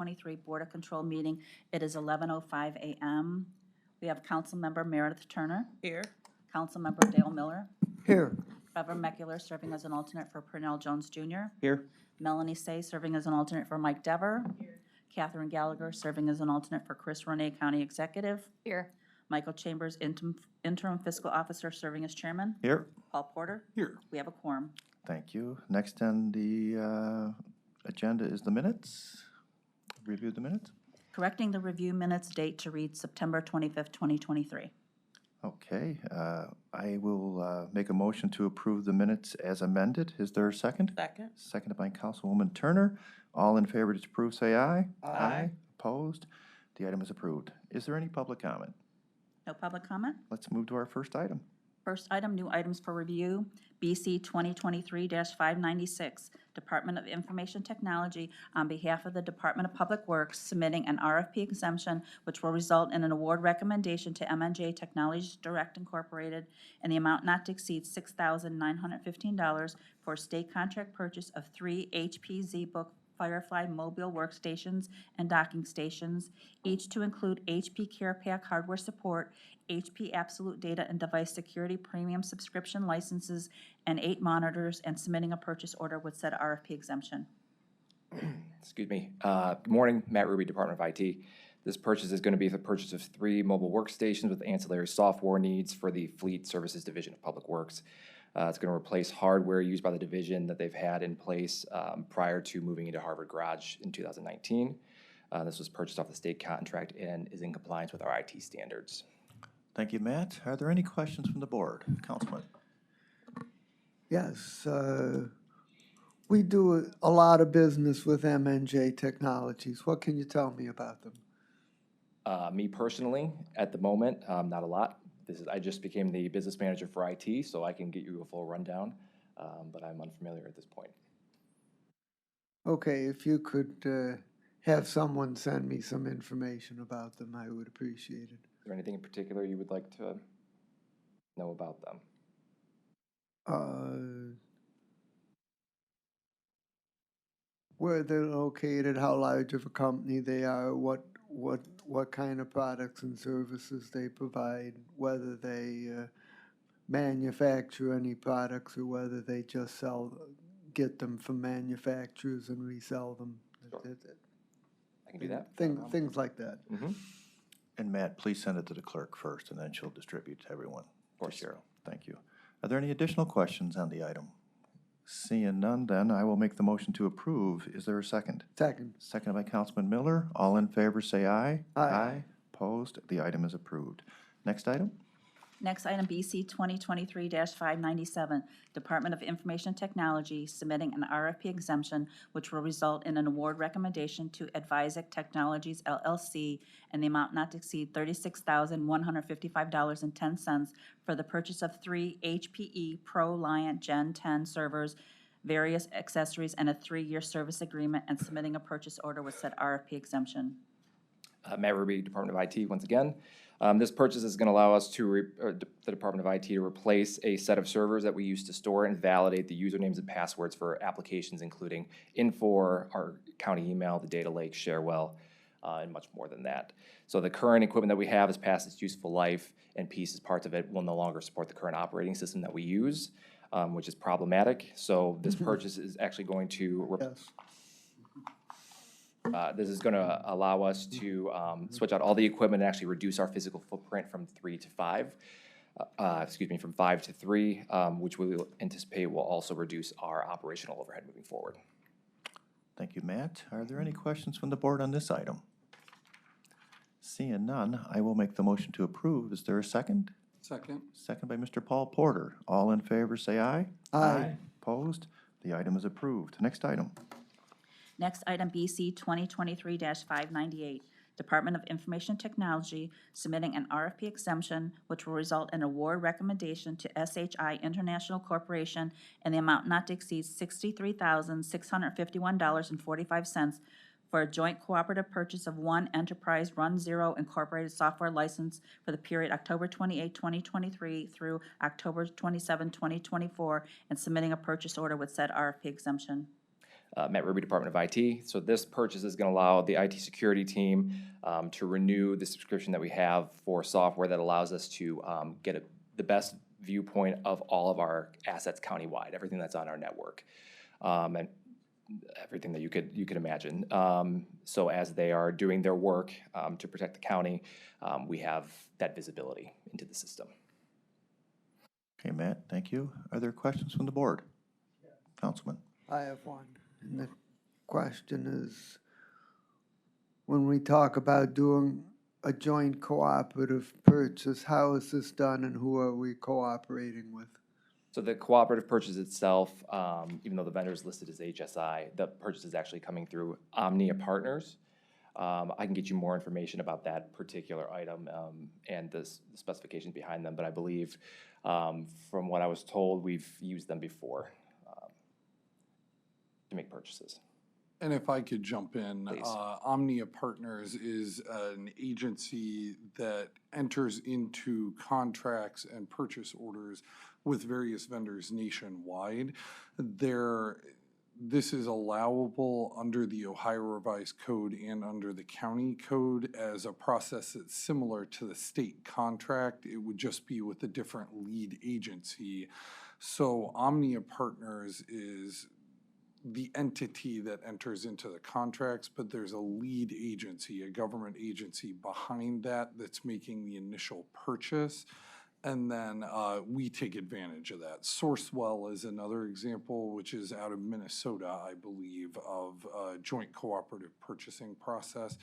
23 Board of Control meeting. It is 11:05 a.m. We have Councilmember Meredith Turner, Here. Councilmember Dale Miller, Here. Trevor Meckler serving as an alternate for Purnell Jones Jr., Here. Melanie Say serving as an alternate for Mike Dever, Catherine Gallagher serving as an alternate for Chris Ronay, County Executive, Here. Michael Chambers, interim fiscal officer serving as chairman, Here. Paul Porter. Here. We have a quorum. Thank you. Next on the agenda is the minutes. Review the minutes. Correcting the review minutes date to read September 25th, 2023. Okay, I will make a motion to approve the minutes as amended. Is there a second? Second. Seconded by Councilwoman Turner. All in favor to approve, say aye. Aye. Opposed? The item is approved. Is there any public comment? No public comment? Let's move to our first item. First item, new items for review, BC 2023-596, Department of Information Technology, on behalf of the Department of Public Works, submitting an RFP exemption which will result in an award recommendation to MNJ Technologies Direct Incorporated in the amount not to exceed $6,915 for state contract purchase of 3 HP ZBook Firefly mobile workstations and docking stations, each to include HP CarePack hardware support, HP Absolute Data and Device Security Premium Subscription licenses, and 8 monitors, and submitting a purchase order with said RFP exemption. Excuse me. Good morning, Matt Ruby, Department of IT. This purchase is going to be the purchase of 3 mobile workstations with ancillary software needs for the Fleet Services Division of Public Works. It's going to replace hardware used by the division that they've had in place prior to moving into Harvard Garage in 2019. This was purchased off the state contract and is in compliance with our IT standards. Thank you, Matt. Are there any questions from the board? Councilman? Yes, we do a lot of business with MNJ Technologies. What can you tell me about them? Me personally, at the moment, not a lot. I just became the business manager for IT, so I can get you a full rundown, but I'm unfamiliar at this point. Okay, if you could have someone send me some information about them, I would appreciate it. Is there anything in particular you would like to know about them? Where they're located, how large of a company they are, what kind of products and services they provide, whether they manufacture any products or whether they just get them from manufacturers and resell them. Sure. I can do that. Things like that. Mm-hmm. And Matt, please send it to the clerk first, and then she'll distribute to everyone. Of course. To Cheryl. Thank you. Are there any additional questions on the item? Seeing none, then I will make the motion to approve. Is there a second? Second. Seconded by Councilman Miller. All in favor, say aye. Aye. Opposed? The item is approved. Next item? Next item, BC 2023-597, Department of Information Technology, submitting an RFP exemption which will result in an award recommendation to Advisic Technologies LLC in the amount not to exceed $36,155.10 for the purchase of 3 HPE ProLiant Gen 10 servers, various accessories, and a 3-year service agreement, and submitting a purchase order with said RFP exemption. Matt Ruby, Department of IT, once again. This purchase is going to allow us to, the Department of IT, to replace a set of servers that we used to store and validate the usernames and passwords for applications including Infor, our county email, the data lake, Sharewell, and much more than that. So the current equipment that we have has passed its useful life, and pieces, parts of it, will no longer support the current operating system that we use, which is problematic. So this purchase is actually going to Yes. this is going to allow us to switch out all the equipment and actually reduce our physical footprint from 3 to 5. From 5 to 3, which we will anticipate will also reduce our operational overhead moving forward. Thank you, Matt. Are there any questions from the board on this item? Seeing none, I will make the motion to approve. Is there a second? Second. Second by Mr. Paul Porter. All in favor, say aye. Aye. Opposed? The item is approved. Next item. Next item, BC 2023-598, Department of Information Technology, submitting an RFP exemption which will result in award recommendation to SHI International Corporation in the amount not to exceed $63,651.45 for a joint cooperative purchase of 1 Enterprise Run Zero Incorporated software license for the period October 28, 2023 through October 27, 2024, and submitting a purchase order with said RFP exemption. Matt Ruby, Department of IT. So this purchase is going to allow the IT security team to renew the subscription that we have for software that allows us to get the best viewpoint of all of our assets countywide, everything that's on our network. And everything that you could imagine. So as they are doing their work to protect the county, we have that visibility into the system. Okay, Matt, thank you. Are there questions from the board? Councilman? I have one. And the question is, when we talk about doing a joint cooperative purchase, how is this done and who are we cooperating with? So the cooperative purchase itself, even though the vendor is listed as HSI, the purchase is actually coming through Omnia Partners. I can get you more information about that particular item and the specifications behind them, but I believe, from what I was told, we've used them before to make purchases. And if I could jump in, Please. Omnia Partners is an agency that enters into contracts and purchase orders with various vendors nationwide. This is allowable under the Ohio Revised Code and under the county code as a process that's similar to the state contract. It would just be with a different lead agency. So Omnia Partners is the entity that enters into the contracts, but there's a lead agency, a government agency behind that that's making the initial purchase. And then we take advantage of that. Sourcewell is another example, which is out of Minnesota, I believe, of a joint cooperative purchasing process.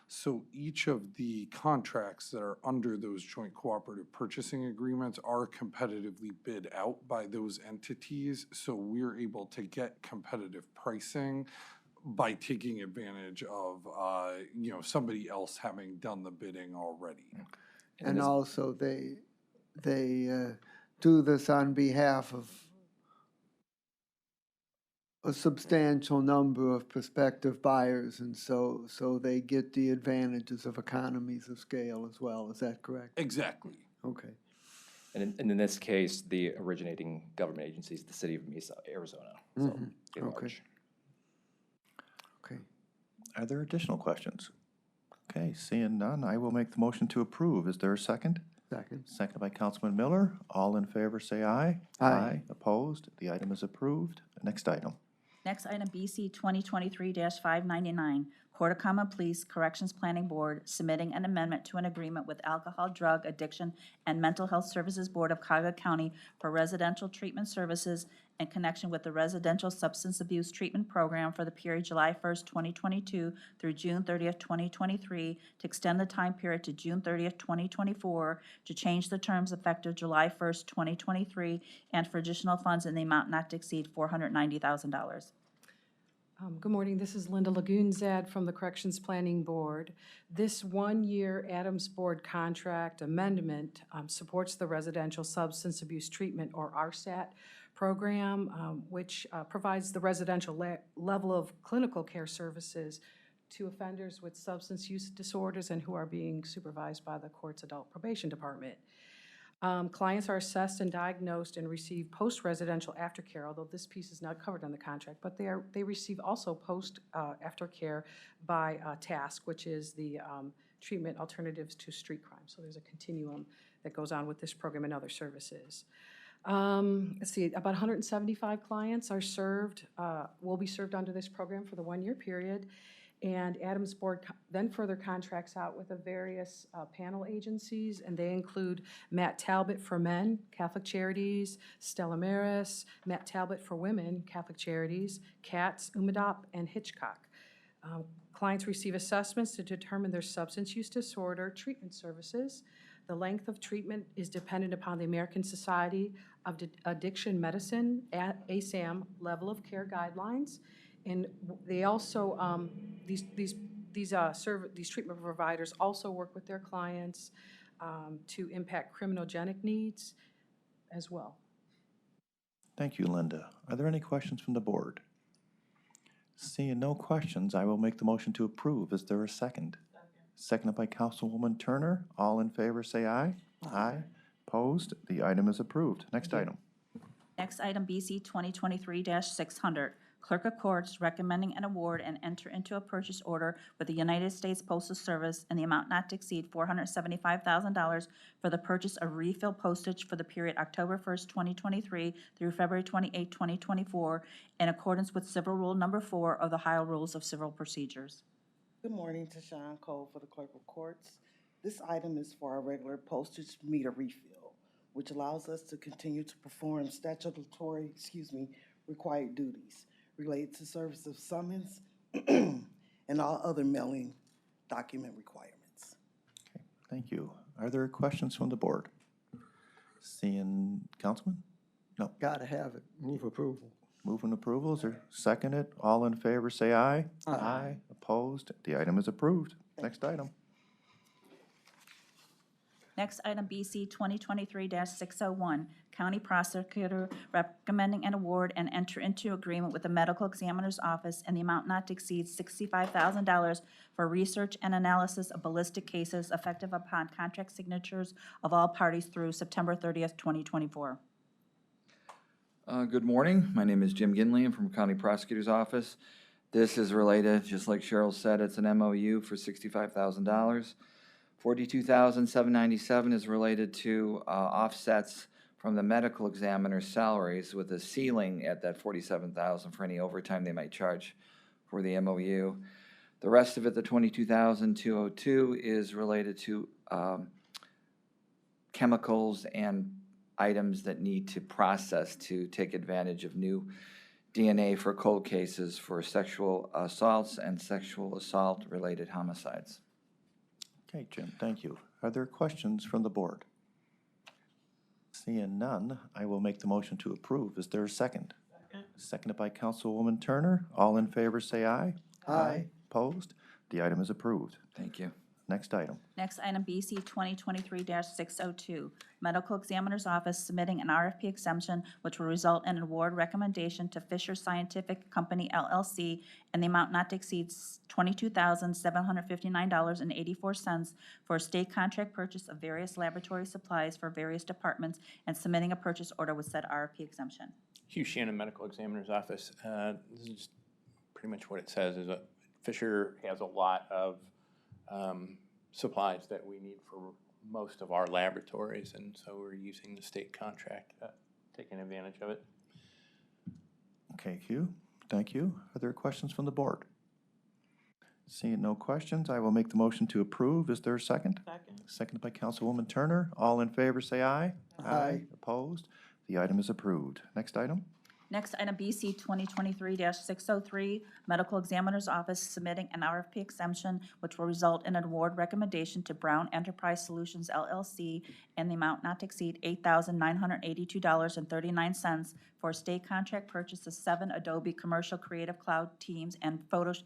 So each of the contracts that are under those joint cooperative purchasing agreements are competitively bid out by those entities. So we're able to get competitive pricing by taking advantage of, somebody else having done the bidding already. And also they do this on behalf of a substantial number of prospective buyers, and so they get the advantages of economies of scale as well. Is that correct? Exactly. Okay. And in this case, the originating government agency is the city of Mesa, Arizona. So they Okay. large. Okay. Are there additional questions? Okay, seeing none, I will make the motion to approve. Is there a second? Second. Seconded by Councilman Miller. All in favor, say aye. Aye. Opposed? The item is approved. Next item. Next item, BC 2023-599, Port of Common Police Corrections Planning Board submitting an amendment to an agreement with Alcohol, Drug, Addiction, and Mental Health Services Board of Cuyahoga County for residential treatment services in connection with the Residential Substance Abuse Treatment Program for the period July 1st, 2022 through June 30th, 2023, to extend the time period to June 30th, 2024, to change the terms effective July 1st, 2023, and for additional funds in the amount not to exceed $490,000. Good morning, this is Linda Lagoonzad from the Corrections Planning Board. This one-year Adams Board contract amendment supports the Residential Substance Abuse Treatment, or RSAT, program, which provides the residential level of clinical care services to offenders with substance use disorders and who are being supervised by the court's adult probation department. Clients are assessed and diagnosed and receive post-residential aftercare, although this piece is not covered on the contract, but they receive also post-aftercare by TASC, which is the Treatment Alternatives to Street Crime. So there's a continuum that goes on with this program and other services. Let's see, about 175 clients are served, will be served under this program for the one-year period. And Adams Board then further contracts out with the various panel agencies, and they include Matt Talbot for Men, Catholic Charities, Stella Maris, Matt Talbot for Women, Catholic Charities, CATS, Umadop, and Hitchcock. Clients receive assessments to determine their substance use disorder treatment services. The length of treatment is dependent upon the American Society of Addiction Medicine, ASAM, level of care guidelines. And they also, these treatment providers also work with their clients to impact criminogenic needs as well. Thank you, Linda. Are there any questions from the board? Seeing no questions, I will make the motion to approve. Is there a second? Seconded by Councilwoman Turner. All in favor, say aye. Aye. Opposed? The item is approved. Next item. Next item, BC 2023-600, Clerk of Courts recommending an award and enter into a purchase order with the United States Postal Service in the amount not to exceed $475,000 for the purchase of refill postage for the period October 1st, 2023 through February 28, 2024, in accordance with Civil Rule Number 4 of the Ohio Rules of Civil Procedures. Good morning, Tashawn Cole for the Clerk of Courts. This item is for our regular postage meter refill, which allows us to continue to perform statutory, required duties related to service of summons and all other mailing document requirements. Thank you. Are there questions from the board? Seeing Councilman? No. Gotta have it. Move approval. Moving approvals or second it? All in favor, say aye. Aye. Opposed? The item is approved. Next item. Next item, BC 2023-601, County Prosecutor recommending an award and enter into agreement with the Medical Examiner's Office in the amount not to exceed $65,000 for research and analysis of ballistic cases effective upon contract signatures of all parties through September 30th, 2024. Good morning. My name is Jim Ginley. I'm from County Prosecutor's Office. This is related, just like Cheryl said, it's an MOU for $65,000. $42,797 is related to offsets from the medical examiner's salaries with a ceiling at that $47,000 for any overtime they might charge for the MOU. The rest of it, the $22,202, is related to chemicals and items that need to process to take advantage of new DNA for cold cases for sexual assaults and sexual assault-related homicides. Okay, Jim, thank you. Are there questions from the board? Seeing none, I will make the motion to approve. Is there a second? Seconded by Councilwoman Turner. All in favor, say aye. Aye. Opposed? The item is approved. Thank you. Next item. Next item, BC 2023-602, Medical Examiner's Office submitting an RFP exemption which will result in an award recommendation to Fisher Scientific Company LLC in the amount not to exceed $22,759.84 for a state contract purchase of various laboratory supplies for various departments and submitting a purchase order with said RFP exemption. Hugh Shannon, Medical Examiner's Office. This is just pretty much what it says, is that Fisher has a lot of supplies that we need for most of our laboratories, and so we're using the state contract, taking advantage of it. Okay, Hugh, thank you. Are there questions from the board? Seeing no questions, I will make the motion to approve. Is there a second? Second. Seconded by Councilwoman Turner. All in favor, say aye. Aye. Opposed? The item is approved. Next item. Next item, BC 2023-603, Medical Examiner's Office submitting an RFP exemption which will result in an award recommendation to Brown Enterprise Solutions LLC in the amount not to exceed $8,982.39 for a state contract purchase of 7 Adobe Commercial Creative Cloud Teams and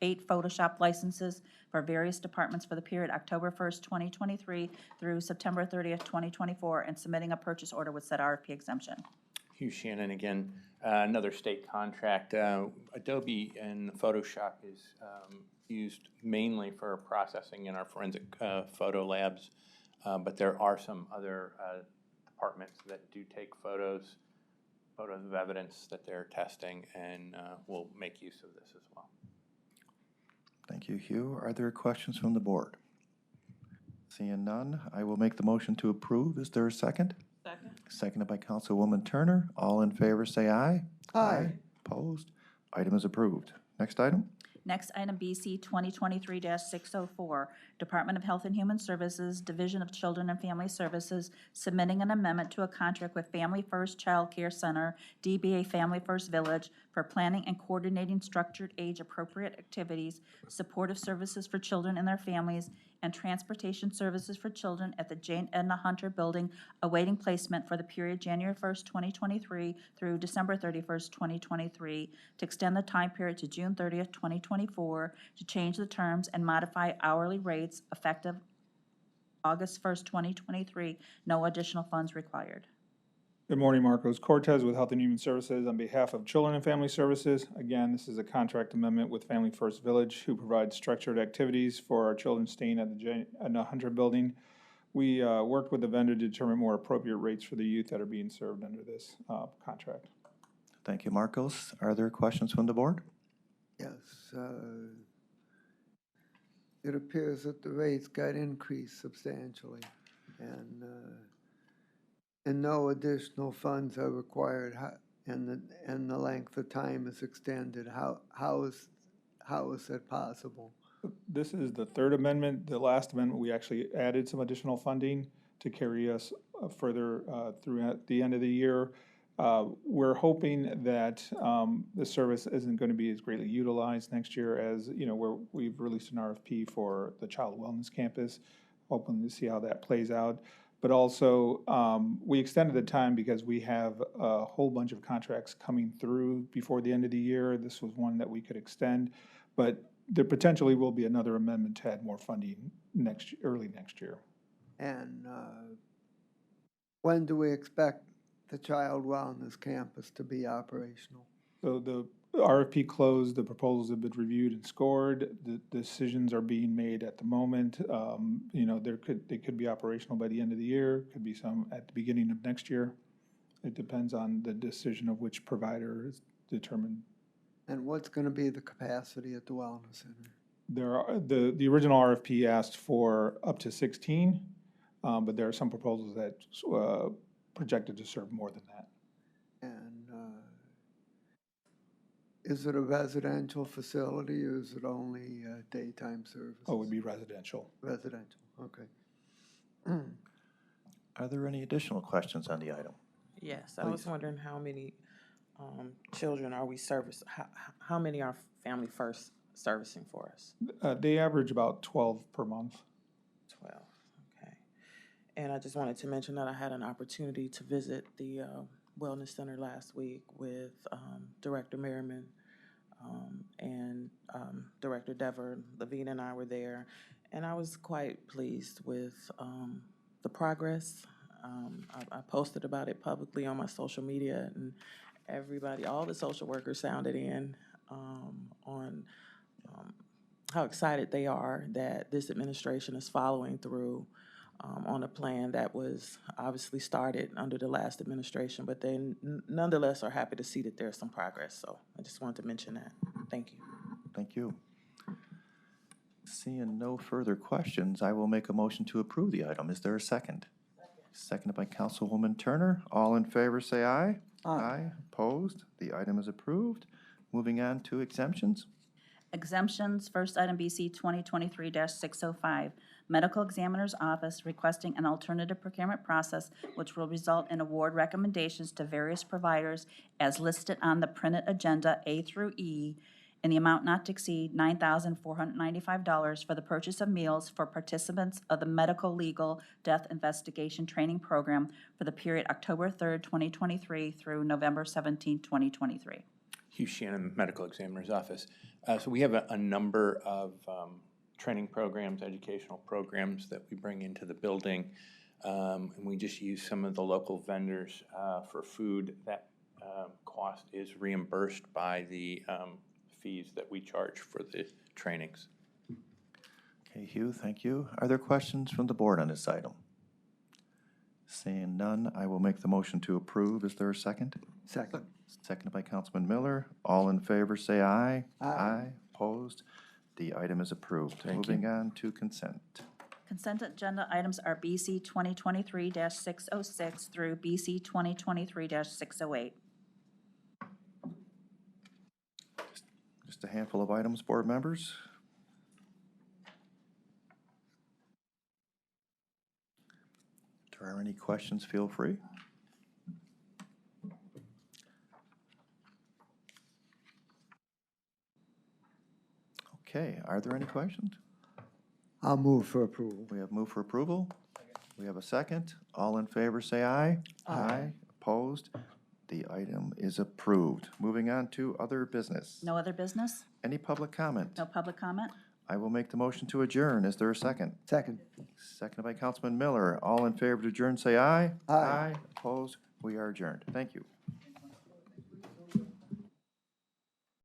8 Photoshop licenses for various departments for the period October 1st, 2023 through September 30th, 2024, and submitting a purchase order with said RFP exemption. Hugh Shannon again, another state contract. Adobe and Photoshop is used mainly for processing in our forensic photo labs, but there are some other departments that do take photos of evidence that they're testing, and will make use of this as well. Thank you, Hugh. Are there questions from the board? Seeing none, I will make the motion to approve. Is there a second? Second. Seconded by Councilwoman Turner. All in favor, say aye. Aye. Opposed? Item is approved. Next item. Next item, BC 2023-604, Department of Health and Human Services, Division of Children and Family Services, submitting an amendment to a contract with Family First Child Care Center, DBA Family First Village, for planning and coordinating structured age-appropriate activities, supportive services for children and their families, and transportation services for children at the Jane Edna Hunter Building, awaiting placement for the period January 1st, 2023 through December 31st, 2023, to extend the time period to June 30th, 2024, to change the terms and modify hourly rates effective August 1st, 2023. No additional funds required. Good morning, Marcos Cortez with Health and Human Services on behalf of Children and Family Services. Again, this is a contract amendment with Family First Village, who provides structured activities for our children staying at the Jane Edna Hunter Building. We worked with the vendor to determine more appropriate rates for the youth that are being served under this contract. Thank you, Marcos. Are there questions from the board? Yes, it appears that the rates got increased substantially, and no additional funds are required, and the length of time is extended. How is that possible? This is the third amendment. The last amendment, we actually added some additional funding to carry us further throughout the end of the year. We're hoping that the service isn't going to be as greatly utilized next year as, we've released an RFP for the Child Wellness Campus, hoping to see how that plays out. But also, we extended the time because we have a whole bunch of contracts coming through before the end of the year. This was one that we could extend, but there potentially will be another amendment to add more funding early next year. And when do we expect the Child Wellness Campus to be operational? So the RFP closed, the proposals have been reviewed and scored, the decisions are being made at the moment. They could be operational by the end of the year, could be some at the beginning of next year. It depends on the decision of which provider is determined. And what's going to be the capacity at the Wellness Center? The original RFP asked for up to 16, but there are some proposals that projected to serve more than that. And is it a residential facility, or is it only daytime services? Oh, it would be residential. Residential, okay. Are there any additional questions on the item? Yes, I was wondering how many children are we how many are Family First servicing for us? They average about 12 per month. 12, okay. And I just wanted to mention that I had an opportunity to visit the Wellness Center last week with Director Merriman and Director Dever. Levine and I were there, and I was quite pleased with the progress. I posted about it publicly on my social media, and all the social workers sounded in on how excited they are that this administration is following through on a plan that was obviously started under the last administration, but they nonetheless are happy to see that there's some progress. So I just wanted to mention that. Thank you. Thank you. Seeing no further questions, I will make a motion to approve the item. Is there a second? Seconded by Councilwoman Turner. All in favor, say aye. Aye. Opposed? The item is approved. Moving on to exemptions. Exemptions, first item BC 2023-605, Medical Examiner's Office requesting an alternative procurement process which will result in award recommendations to various providers as listed on the printed agenda A through E in the amount not to exceed $9,495 for the purchase of meals for participants of the Medical Legal Death Investigation Training Program for the period October 3rd, 2023 through November 17th, 2023. Hugh Shannon, Medical Examiner's Office. So we have a number of training programs, educational programs that we bring into the building, and we just use some of the local vendors for food. That cost is reimbursed by the fees that we charge for the trainings. Okay, Hugh, thank you. Are there questions from the board on this item? Seeing none, I will make the motion to approve. Is there a second? Second. Seconded by Councilman Miller. All in favor, say aye. Aye. Opposed? The item is approved. Moving on to consent. Consent agenda items are BC 2023-606 through BC 2023-608. Just a handful of items, board members. If there are any questions, feel free. Okay, are there any questions? I'll move for approval. We have moved for approval. We have a second. All in favor, say aye. Aye. Opposed? The item is approved. Moving on to other business. No other business? Any public comment? No public comment? I will make the motion to adjourn. Is there a second? Second. Seconded by Councilman Miller. All in favor to adjourn, say aye. Aye. Opposed? We are adjourned. Thank you.